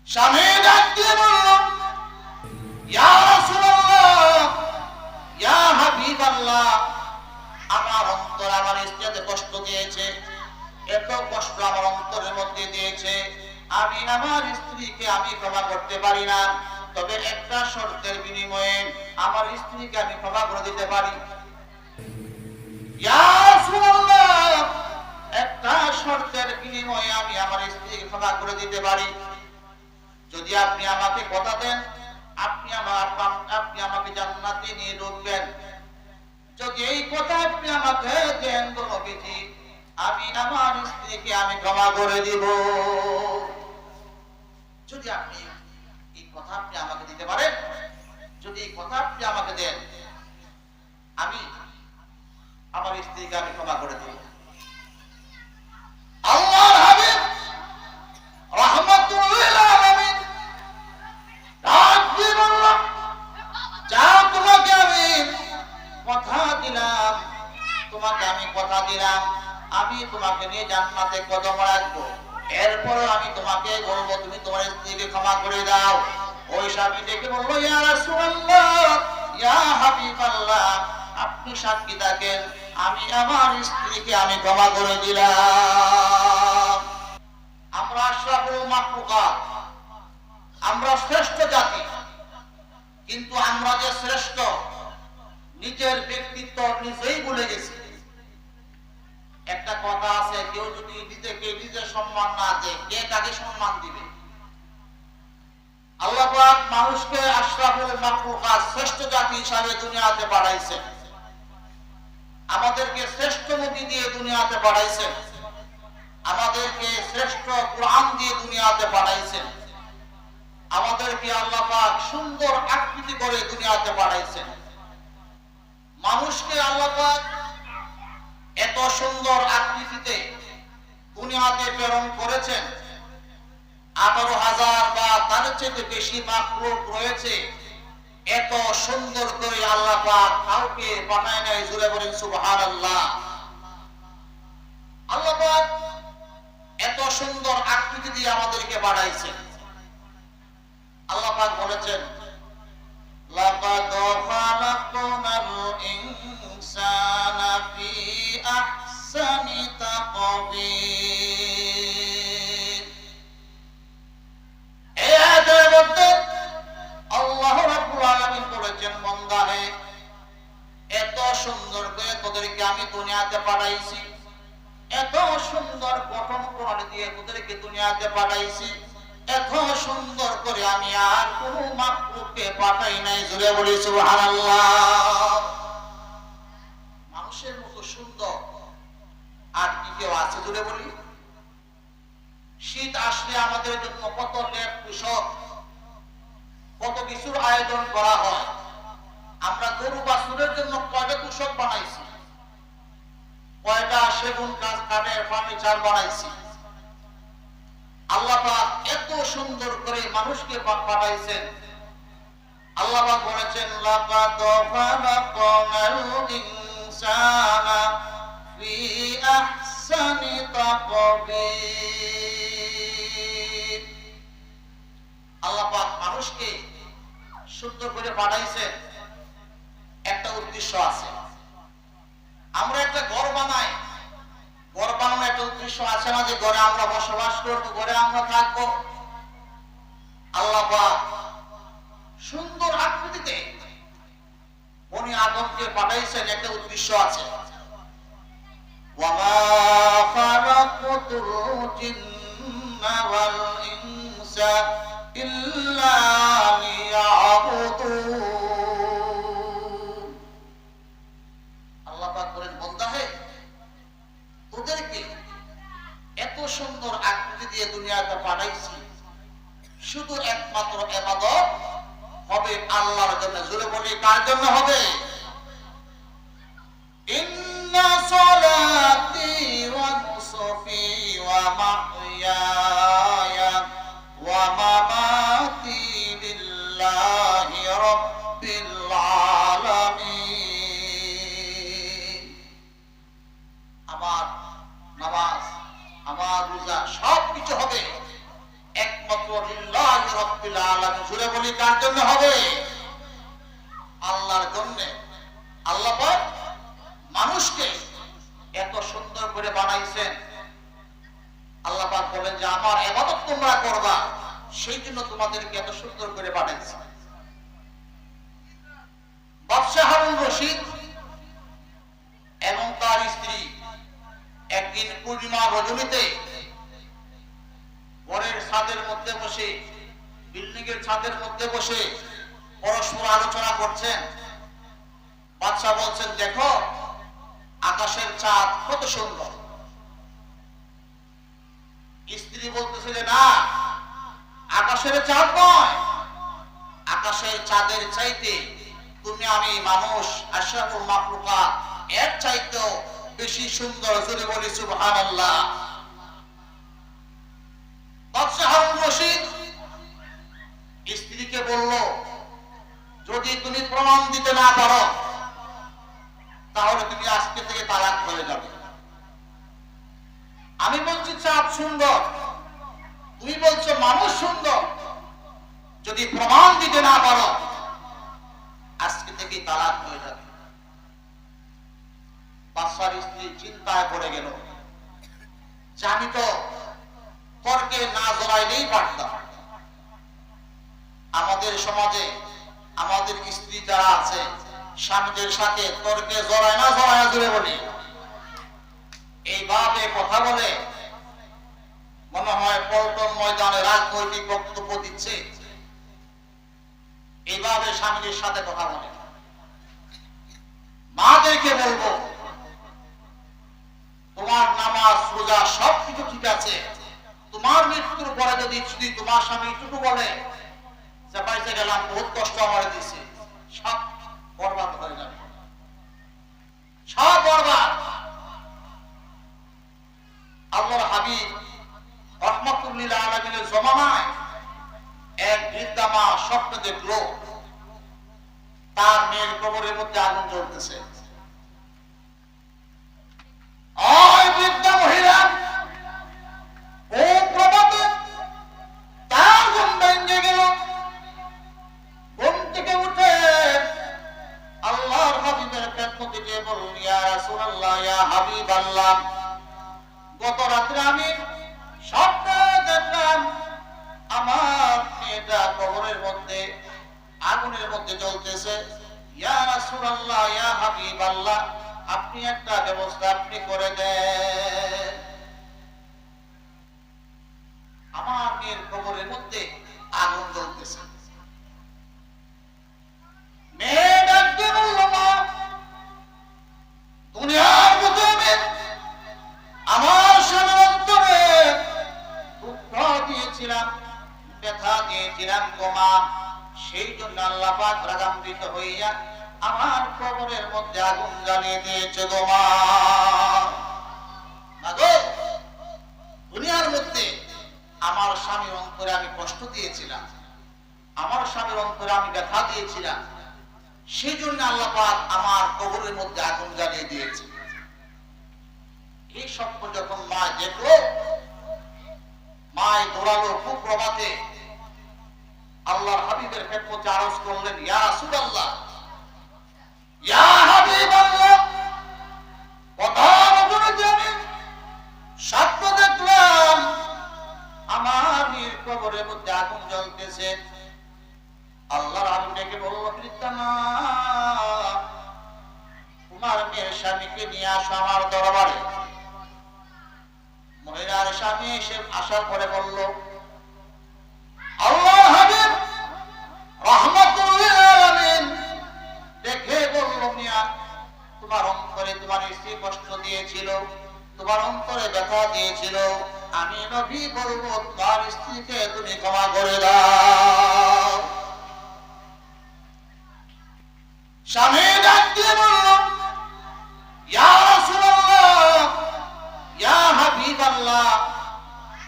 স্বামী ডাক দিয়ে বলল, ইয়া রাসূলুল্লাহ, ইয়া হাবিবাল্লাহ, আমার অন্তর আমার স্ত্রীকে কষ্ট দিয়েছে, এত কষ্ট আমার অন্তরের মধ্যে দিয়েছে, আমি আমার স্ত্রীকে আমি ক্ষমা করতে পারি না, তবে একটা শর্তের বিনিময়ে আমার স্ত্রীকে আমি ক্ষমা করে দিতে পারি। ইয়া রাসূলুল্লাহ, একটা শর্তের বিনিময়ে আমি আমার স্ত্রীকে ক্ষমা করে দিতে পারি, যদি আপনি আমাকে কথা দেন আপনি আমাকে জান্নাতে নিয়ে ঢুকবেন। যদি এই কথা আপনি আমাকে দেন তো নবীজি, আমি আমার স্ত্রীকে আমি ক্ষমা করে দিব। যদি আপনি এই কথা আপনি আমাকে দিতে পারেন, যদি এই কথা আপনি আমাকে দেন, আমি আমার স্ত্রীকে আমি ক্ষমা করে দিব। আল্লাহর হাবিব রাহমাতুল লিল আলামিন ডাক দিয়ে বলল, যা তোমাকে আমি কথা দিলাম, তোমাকে আমি কথা দিলাম, আমি তোমাকে নিয়ে জান্নাতে কদম রাখবো, এরপর আমি তোমাকে বলবো তুমি তোমার স্ত্রীকে ক্ষমা করে দাও। ওই স্বামী ডেকে বললো, ইয়া রাসূলুল্লাহ, ইয়া হাবিবাল্লাহ, আপনি সাক্ষী থাকেন, আমি আমার স্ত্রীকে আমি ক্ষমা করে দিলাম। আমরা আশরাফুল মাখলুকাত, আমরা শ্রেষ্ঠ জাতি, কিন্তু আমরা যে শ্রেষ্ঠ নিজের ব্যক্তিত্ব নিজেই ভুলে গেছি। একটা কথা আছে, কেউ যদি নিজেকে নিজের সম্মান না দেয়, কে কাকে সম্মান দিবে? আল্লাহ পাক মানুষকে আশরাফুল মাখলুকাত শ্রেষ্ঠ জাতি হিসাবে দুনিয়াতে পাঠাইছেন, আমাদেরকে শ্রেষ্ঠ নবী দিয়ে দুনিয়াতে পাঠাইছেন, আমাদেরকে শ্রেষ্ঠ কোরআন দিয়ে দুনিয়াতে পাঠাইছেন, আমাদেরকে আল্লাহ পাক সুন্দর আকৃতি করে দুনিয়াতে পাঠাইছেন। মানুষকে আল্লাহ পাক এত সুন্দর আকৃতিতে দুনিয়াতে প্রেরণ করেছেন, 18,000 বা তার চেয়ে বেশি মাখলুক রয়েছে, এত সুন্দর করে আল্লাহ পাক কাউকে পাঠায় নাই। জোরে বলেন সুবহানাল্লাহ। আল্লাহ পাক এত সুন্দর আকৃতি দিয়ে আমাদেরকে বানাইছেন। আল্লাহ পাক বলেছেন, লাকাদ খালাকনাল ইনসানা ফি আহসানি তাকবীর। এই আয়াতের মধ্যে আল্লাহ রাব্বুল আলামিন বলেছেন, বান্দা হে, এত সুন্দর করে তোদেরকে আমি দুনিয়াতে পাঠাইছি, এত সুন্দর গঠন প্রণালী দিয়ে তোদেরকে দুনিয়াতে পাঠাইছি, এত সুন্দর করে আমি আর কোন মাখলুককে পাঠাই নাই। জোরে বলি সুবহানাল্লাহ। মানুষের মতো সুন্দর আর কি কেউ আছে? জোরে বলি। শীত আসলে আমাদের জন্য কত লেপ পোশাক, কত কিছুর আয়োজন করা হয়। আমরা গরু বাছুরের জন্য কয়টা তোষক বানাইছি, কয়টা সেগুন গাছ কাঠের ফার্নিচার বানাইছি। আল্লাহ পাক এত সুন্দর করে মানুষকে পাঠাইছেন। আল্লাহ পাক বলেছেন, লাকাদ খালাকনাল ইনসানা ফি আহসানি তাকবীর। আল্লাহ পাক মানুষকে সুন্দর করে পাঠাইছেন, একটা উদ্দেশ্য আছে। আমরা একটা ঘর বানাই, ঘর বানানোর একটা উদ্দেশ্য আছে না, যে ঘরে আমরা বসবাস করবো, ঘরে আমরা থাকবো। আল্লাহ পাক সুন্দর আকৃতিতে বনি আদমকে পাঠাইছেন, একটা উদ্দেশ্য আছে। ওয়ামা খালাকতুল জিন্না ওয়াল ইনসা ইল্লা লিয়াবুদুন। আল্লাহ পাক বলেন, বান্দা হে, তোদেরকে এত সুন্দর আকৃতি দিয়ে দুনিয়াতে পাঠাইছি, শুধু একমাত্র ইবাদত হবে আল্লাহর জন্য। জোরে বলি, কার জন্য হবে? ইন্না সালাতি ওয়া নুসুকি ওয়া মাহইয়ায়া ওয়া মামাতি লিল্লাহি রাব্বিল আলামিন। আমার নামাজ, আমার রোজা সবকিছু হবে একমাত্র লিল্লাহি রাব্বিল আলামিন। জুড়ে বলি কার জন্য হবে? আল্লাহর জন্য। আল্লাহ পাক মানুষকে এত সুন্দর করে বানাইছেন। আল্লাহ পাক বলেন যে আমার ইবাদত তোমরা করবা, সেই জন্য তোমাদেরকে এত সুন্দর করে বানাইছি। বাদশাহ হারুন রশিদ এবং তার স্ত্রী একদিন পূর্ণিমা রজনীতে ঘরের ছাদের মধ্যে বসে, বিল্ডিং এর ছাদের মধ্যে বসে পরস্পর আলোচনা করছেন। বাদশাহ বলছেন, দেখো আকাশের চাঁদ কত সুন্দর। স্ত্রী বলতেছে যে না, আকাশের চাঁদ নয়, আকাশের চাঁদের চাইতে তুমি আমি মানুষ আশরাফুল মাখলুকাত এর চাইতেও বেশি সুন্দর। জোরে বলি সুবহানাল্লাহ। বাদশাহ হারুন রশিদ স্ত্রীকে বলল, যদি তুমি প্রমাণ দিতে না পারো তাহলে তুমি আজকে থেকে তালাক হয়ে যাবে। আমি বলছি চাঁদ সুন্দর, তুমি বলছো মানুষ সুন্দর, যদি প্রমাণ দিতে না পারো আজকে থেকে তালাক হয়ে যাবে। বাদশার স্ত্রী চিন্তায় পড়ে গেল, আমি তো তর্কে না জড়াইলেই পারতাম। আমাদের সমাজে আমাদের স্ত্রী যারা আছে স্বামীদের সাথে তর্কে জড়ায় না জড়ায়, জুড়ে বলি এইভাবে কথা বলে মনে হয় পল্টন ময়দানে রাজনৈতিক বক্তব্য দিচ্ছে। এইভাবে স্বামীদের সাথে কথা বলে। মাদেরকে বলবো, তোমার নামাজ রোজা সবকিছু ঠিক আছে, তোমার মৃত্যুর পরে যদি তোমার স্বামী টুকু বলে যে পাইতে গেলাম, বহুত কষ্ট আমার দিছে, সব বরবাদ হয়ে যাবে, সব বরবাদ। আল্লাহর হাবিব রাহমাতুল লিল আলামিনের জমানায় এক বৃদ্ধা মা স্বপ্ন দেখলো তার মেয়ের কবরের মধ্যে আগুন জ্বলতেছে। ওই বৃদ্ধা মহিলা ও প্রভাতে তার ঘুম ভেঙে গেল। ঘুম থেকে উঠে আল্লাহর হাবিবের খেদমতে গিয়ে বলল, ইয়া রাসূলুল্লাহ, ইয়া হাবিবাল্লাহ, গত রাতে আমি স্বপ্নে দেখলাম আমার মেয়েটা কবরের মধ্যে আগুনের মধ্যে জ্বলতেছে। ইয়া রাসূলুল্লাহ, ইয়া হাবিবাল্লাহ, আপনি একটা ব্যবস্থা আপনি করে দেন, আমার মেয়ের কবরের মধ্যে আগুন জ্বলতেছে। মেয়ে ডাকতে বলল, মা, দুনিয়ার বুকে আমার স্বামীর অন্তরে দুঃখ দিয়েছিলাম, ব্যথা দিয়েছিলাম গো মা, সেই জন্য আল্লাহ পাক রাগান্বিত হইয়া আমার কবরের মধ্যে আগুন জ্বালিয়ে দিয়েছে গো মা। দুনিয়ার মধ্যে আমার স্বামীর অন্তরে আমি কষ্ট দিয়েছিলাম, আমার স্বামীর অন্তরে আমি ব্যথা দিয়েছিলাম, সেই জন্য আল্লাহ পাক আমার কবরের মধ্যে আগুন জ্বালিয়ে দিয়েছে। এই স্বপ্ন যখন মা দেখলো, মায় দৌড়ালো খুব প্রভাতে আল্লাহর হাবিবের খেদমতে আরজ করলেন, ইয়া রাসূলুল্লাহ, ইয়া হাবিবাল্লাহ, কথা বলতে আমি স্বপ্ন দেখলাম আমার মেয়ের কবরের মধ্যে আগুন জ্বলতেছে। আল্লাহর হাবিব ডেকে বলল, বৃদ্ধা মা, তোমার মেয়ের স্বামীকে নিয়ে আসো আমার দরবারে। মহিলার স্বামী এসে আসার পরে বলল, আল্লাহর হাবিব রাহমাতুল লিল আলামিন দেখে বলল, মিয়া, তোমার অন্তরে তোমার স্ত্রী কষ্ট দিয়েছিল, তোমার অন্তরে ব্যথা দিয়েছিল, আমি নবী বলবো তোমার স্ত্রীকে তুমি ক্ষমা করে দাও। স্বামী ডাক দিয়ে বলল, ইয়া রাসূলুল্লাহ, ইয়া হাবিবাল্লাহ,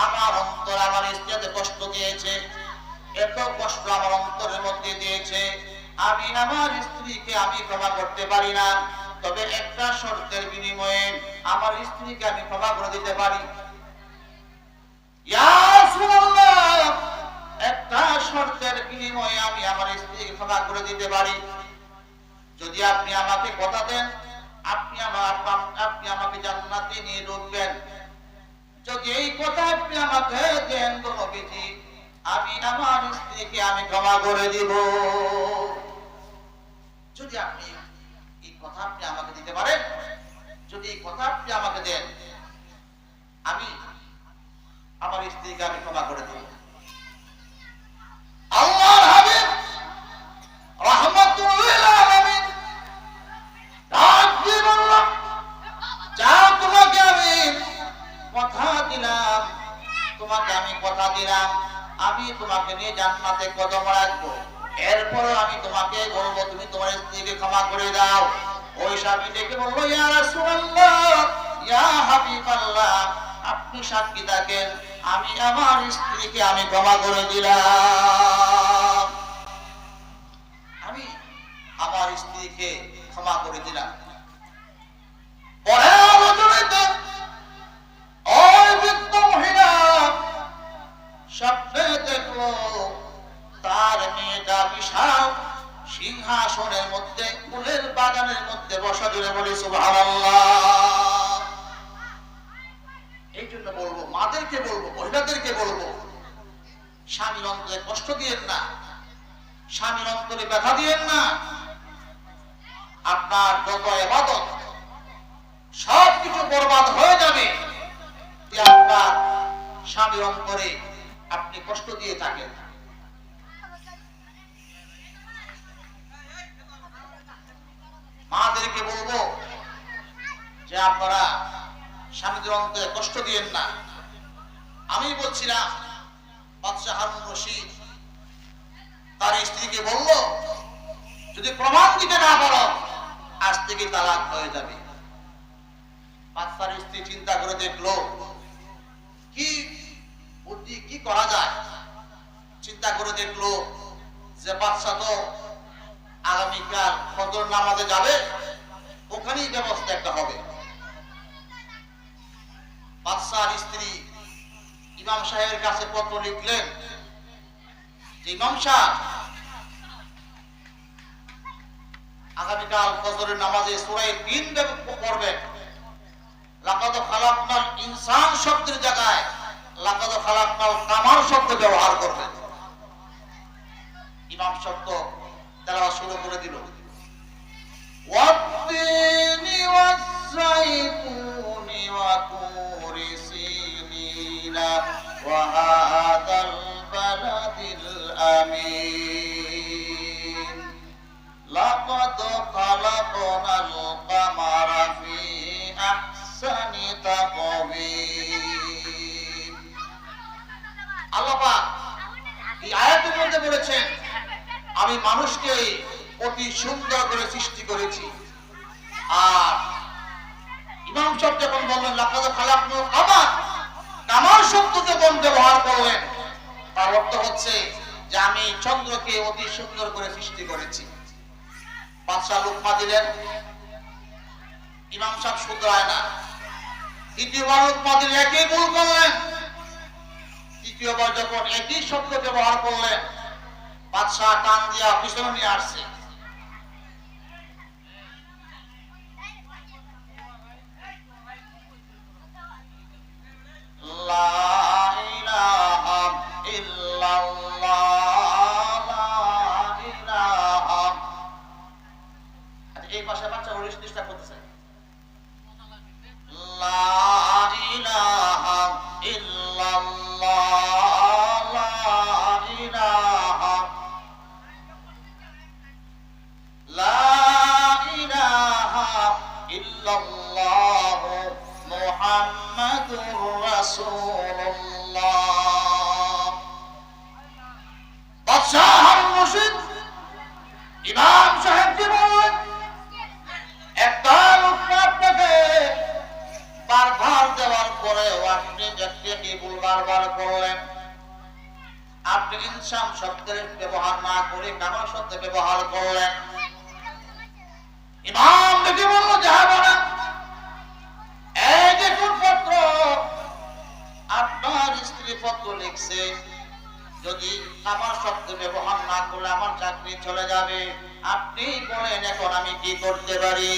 আমার অন্তর আমার স্ত্রীকে কষ্ট দিয়েছে, এত কষ্ট আমার অন্তরের মধ্যে দিয়েছে, আমি আমার স্ত্রীকে আমি ক্ষমা করতে পারি না, তবে একটা শর্তের বিনিময়ে আমার স্ত্রীকে আমি ক্ষমা করে দিতে পারি। ইয়া রাসূলুল্লাহ, একটা ক্ষমা করে দিতে পারি। যদি আপনি আমাকে কথা দেন, আপনি আমাকে জান্নাতে নিয়ে ঢুকবেন। যদি এই কথা আপনি আমাকে দেন তো নবীজি, আমি আমার স্ত্রীকে আমি ক্ষমা করে দিব। যদি আপনি এই কথা আপনি আমাকে দিতে পারেন, যদি এই কথা আপনি আমাকে দেন, আমি আমার স্ত্রীকে আমি ক্ষমা করে দেব। আল্লাহর হাবিব রাহমাতুল লিল আলামিন ডাক দিয়ে বলল, যাও তোমাকে আমি কথা দিলাম, তোমাকে আমি কথা দিলাম, আমি তোমাকে নিয়ে জান্নাতে কদম রাখবো। এরপর আমি তোমাকে বলবো তুমি তোমার স্ত্রীকে ক্ষমা করে দাও। ওই স্বামী ডেকে বললো, ইয়া রাসূলুল্লাহ, ইয়া হাবিবাল্লাহ, আপনি সাক্ষী থাকেন, আমি আমার স্ত্রীকে আমি ক্ষমা করে দিলাম, আমি আমার স্ত্রীকে ক্ষমা করে দিলাম। পরে আলোচনাতে ওই বৃদ্ধ মহিলা স্বপ্নে দেখলো তার মেয়েটা বিশাল সিংহাসনের মধ্যে, ফুলের বাগানের মধ্যে বসা। জুড়ে বলি সুবহানাল্লাহ। এই জন্য বলবো, মাদেরকে বলবো, মহিলাদেরকে বলবো, স্বামীর অন্তরে কষ্ট দিয়েন না, স্বামীর অন্তরে ব্যথা দিয়েন না। আপনার যত ইবাদত সবকিছু বরবাদ হয়ে যাবে যে আপনার স্বামীর অন্তরে আপনি কষ্ট দিয়ে থাকেন। মাদেরকে বলবো যে আপনারা স্বামীদের অন্তরে কষ্ট দিয়েন না। আমি বলছিলাম, বাদশাহ হারুন রশিদ তার স্ত্রীকে বলল, যদি প্রমাণ দিতে না পারো আজ থেকে তালাক হয়ে যাবে। বাদশার স্ত্রী চিন্তা করে দেখলো কি বুদ্ধি কি করা যায়। চিন্তা করে দেখলো যে বাদশা তো আগামীকাল ফজর নামাজে যাবে, ওখানেই ব্যবস্থা একটা হবে। বাদশার স্ত্রী ইমাম সাহেবের কাছে পত্র লিখলেন যে, ইমাম সাহেব, আগামীকাল ফজরের নামাজে সূরা ৩ পড়বেন। লাকাদ খালাকনাল ইনসান শব্দের জায়গায় লাকাদ খালাকনাল কামার শব্দ ব্যবহার করবেন। ইমাম শব্দ তেলাওয়াত শুরু করে দিল, ওয়াত্তিনি ওয়াজ-যাইতুনি ওয়া তুরি সিনিনা ওয়া হাযাল বালাদিল আমিন লাকাদ খালাকনাল কামারা ফি আহসানি তাকওয়িম। আল্লাহ পাক এই আয়াতের মধ্যে বলেছেন, আমি মানুষকে অতি সুন্দর করে সৃষ্টি করেছি। আর ইমাম সাহেব যখন বললেন লাকাদ খালাকনাল কামার, কামার শব্দ যখন ব্যবহার করলেন, তার অর্থ হচ্ছে যে আমি চন্দ্রকে অতি সুন্দর করে সৃষ্টি করেছি। বাদশা লুকমা দিলেন, ইমাম সাহেব শুধরায় না। দ্বিতীয়বার লুকমা দিলেন, একই ভুল করলেন। তৃতীয়বার যখন একই শব্দ ব্যবহার করলেন, বাদশা টান দিয়া পিছনে নিয়ে আসছে। লা ইলাহা ইল্লাল্লাহ, লা ইলাহা। এই পাশে বাচ্চা ওরিশ ডিস্টার্ব করতেছে। লা ইলাহা ইল্লাল্লাহ, লা ইলাহা, লা ইলাহা ইল্লাল্লাহ মুহাম্মাদুর রাসূলুল্লাহ। বাদশাহ হারুন রশিদ ইমাম সাহেবকে বললেন, একটা লোক আপনাকে বারবার দেওয়ার পরেও আপনি যেটি ভুল বারবার করলেন। আপনি ইনসান শব্দের ব্যবহার না করে কামার শব্দ ব্যবহার করলেন। ইমাম দেখে বলল, যাহা বলেন, এই দেখুন পত্র, আপনার স্ত্রী পত্র লিখছে যদি আমার শব্দ ব্যবহার না করলে আমার চাকরি চলে যাবে, আপনি বলেন এখন আমি কি করতে পারি?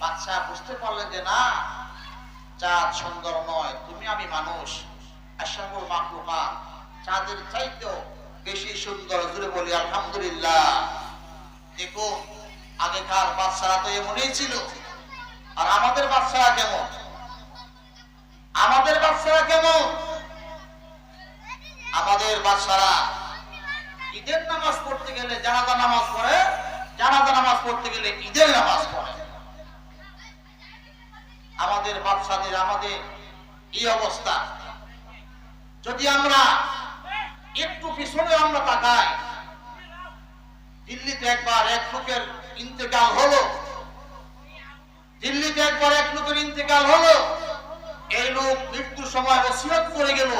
বাদশা বুঝতে পারলেন যে না, চাঁদ সুন্দর নয়, তুমি আমি মানুষ, আশরাফুল মাখলুকাত, চাঁদের চাইতেও বেশি সুন্দর। জুড়ে বলি আলহামদুলিল্লাহ। দেখুন আগেকার বাদশারা তো এমনই ছিল। আর আমাদের বাদশারা কেমন? আমাদের বাদশারা কেমন? আমাদের বাদশারা ঈদের নামাজ পড়তে গেলে জানাজা নামাজ পড়ে, জানাজা নামাজ পড়তে গেলে ঈদের নামাজ পড়ে। আমাদের বাদশাদের আমাদের এই অবস্থা। যদি আমরা একটু পিছনে আমরা তাকাই, দিল্লিতে একবার এক লোকের ইন্তেকাল হলো, দিল্লিতে একবার এক লোকের ইন্তেকাল হলো। এই লোক মৃত্যুর সময় ওসিয়ত করে গেল